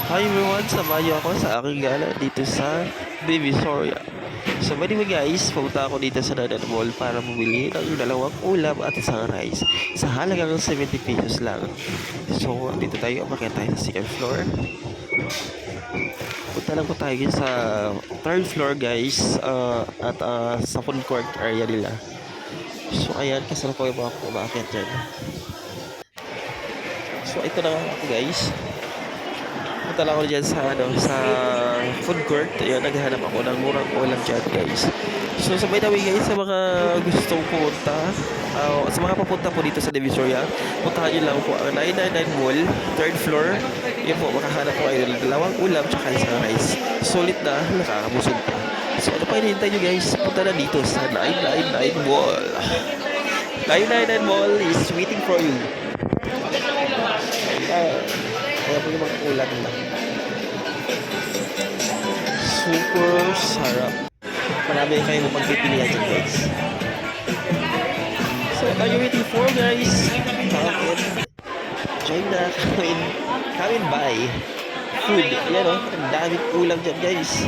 Hi everyone, samahan niyo ako sa aking gala dito sa Divisoria. So by the way guys, pumunta ako dito sa Dadan Mall para bumili ng dalawang ulam at isang rice sa halagang 70 pesos lang. So dito tayo, umakyat tayo sa second floor. Punta lang po tayo sa third floor guys, at sa food court area nila. So ayan, kasama ko yung mga umakyat dyan. So ito na nga ako guys. Punta lang ako dyan sa, sa food court. Ayan, naghahanap ako ng murang ulam dyan, guys. So, sabay na guys, sa mga gustong pumunta, sa mga papunta po dito sa Divisoria, puntahan nyo lang po ang 999 Mall, third floor. Yan po, makahanap po kayo ng dalawang ulam tsaka isang rice. Solid na, nakakabusog pa. So, ano pa hinihintay nyo guys? Punta na dito sa 999 Mall. 999 Mall is waiting for you. Kaya po yung mga ulam nila. Super sarap. Marami kayong mapagpipilian dyan guys. So what are you waiting for guys? Come in. Join na. Come in buy. Food. Yan o. Ang daming ulam dyan guys.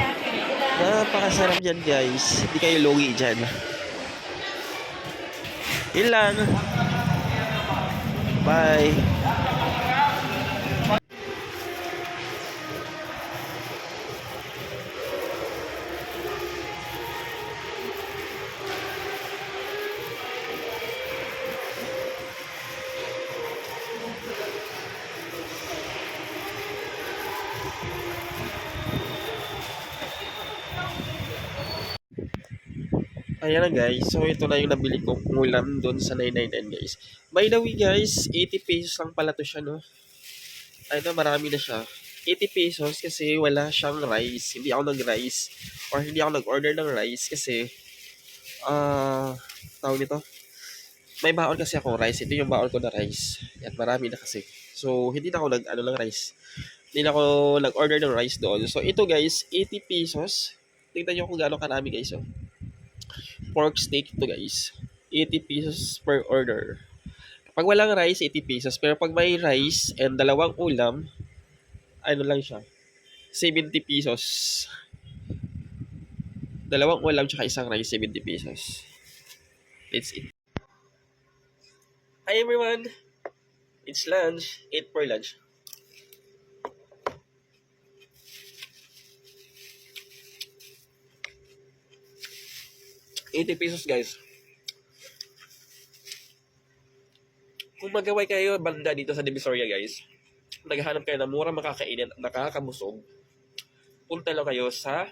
Napakasarap dyan guys. Hindi kayo logi dyan. Yun lang. Bye. Ayan na guys, so ito na yung nabili kong ulam doon sa 999 guys. By the way guys, 80 pesos lang pala to siya no. Ay no, marami na siya. 80 pesos kasi wala siyang rice. Hindi ako nag-rice or hindi ako nag-order ng rice kasi tawag nito. May baon kasi ako rice. Ito yung baon ko na rice. At marami na kasi. So hindi na ako nag-ano ng rice. Hindi na ako nag-order ng rice doon. So ito guys, 80 pesos. Tingnan niyo kung gaano karami guys. Oh. Pork steak ito guys. 80 pesos per order. Pag walang rice, 80 pesos. Pero pag may rice and dalawang ulam, ano lang siya, 70 pesos. Dalawang ulam tsaka isang rice, 70 pesos. That's it. Hi everyone! It's lunch. Eat for lunch. 80 pesos guys. Kung magaway kayo banda dito sa Divisoria guys, naghahanap kayo ng murang makakainin at nakakabusog, punta lang kayo sa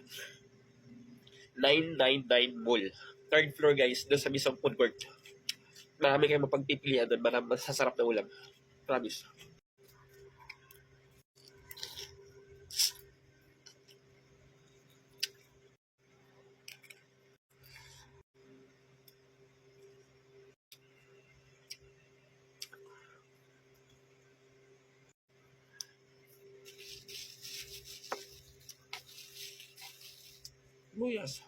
999 Mall. Third floor guys, doon sa mismong food court. Marami kayong mapagpipilian doon, marami masasarap na ulam. Promise. Buyas.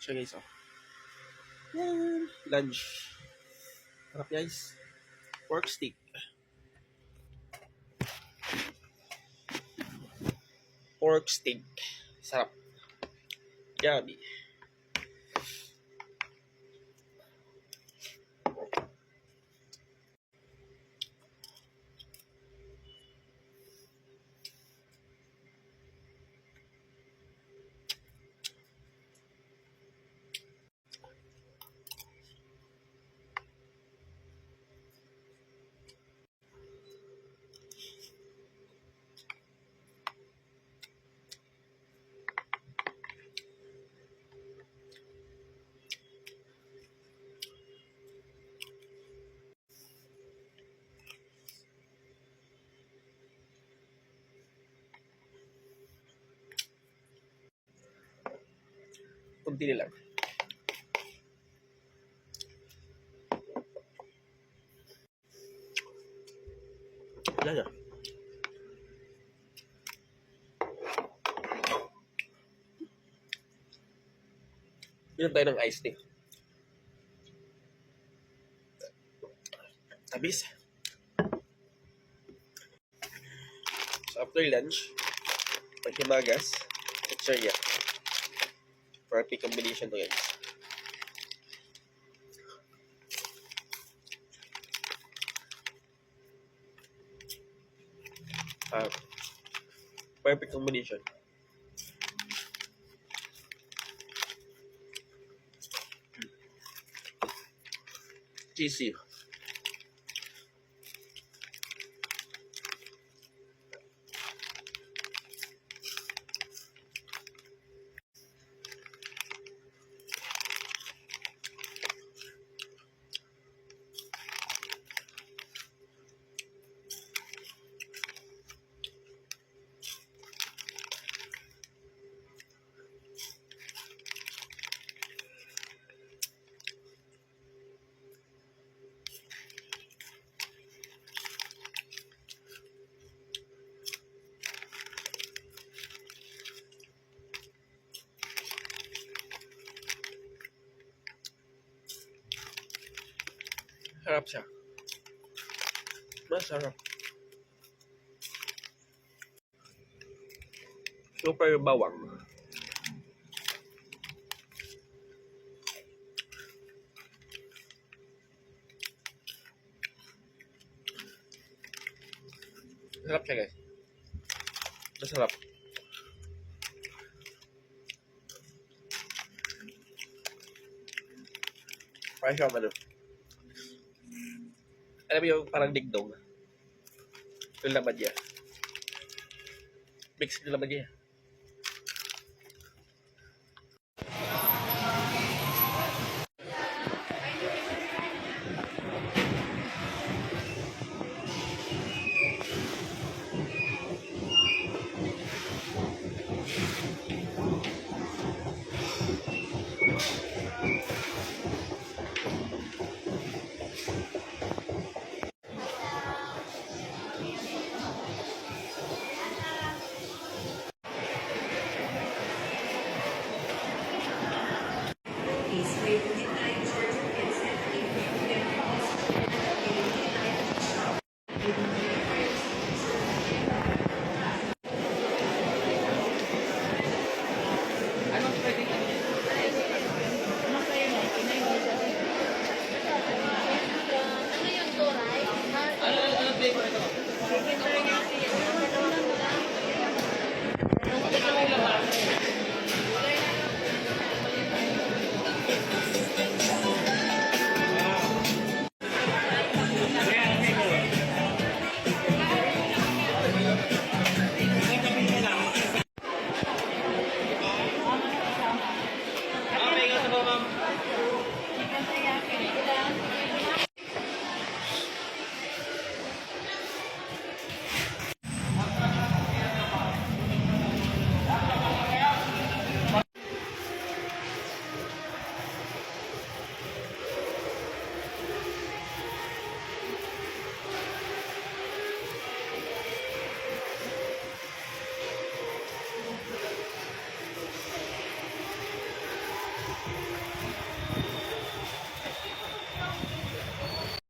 Siya guys, oh. Yan. Lunch. Harap guys. Pork steak. Pork steak. Sarap. Yummy. Kunti lang. Yan na. Inom tayo ng iced tea. Tabis. So after lunch, paghimagas, pizzeria. Perfect combination to guys. Perfect combination. Cheesy. Sarap siya. Masarap. Super bawang. Sarap siya guys. Masarap. Parang siya ano. Alam mo yung parang digdong. Yung laman niya. Mix yung laman niya.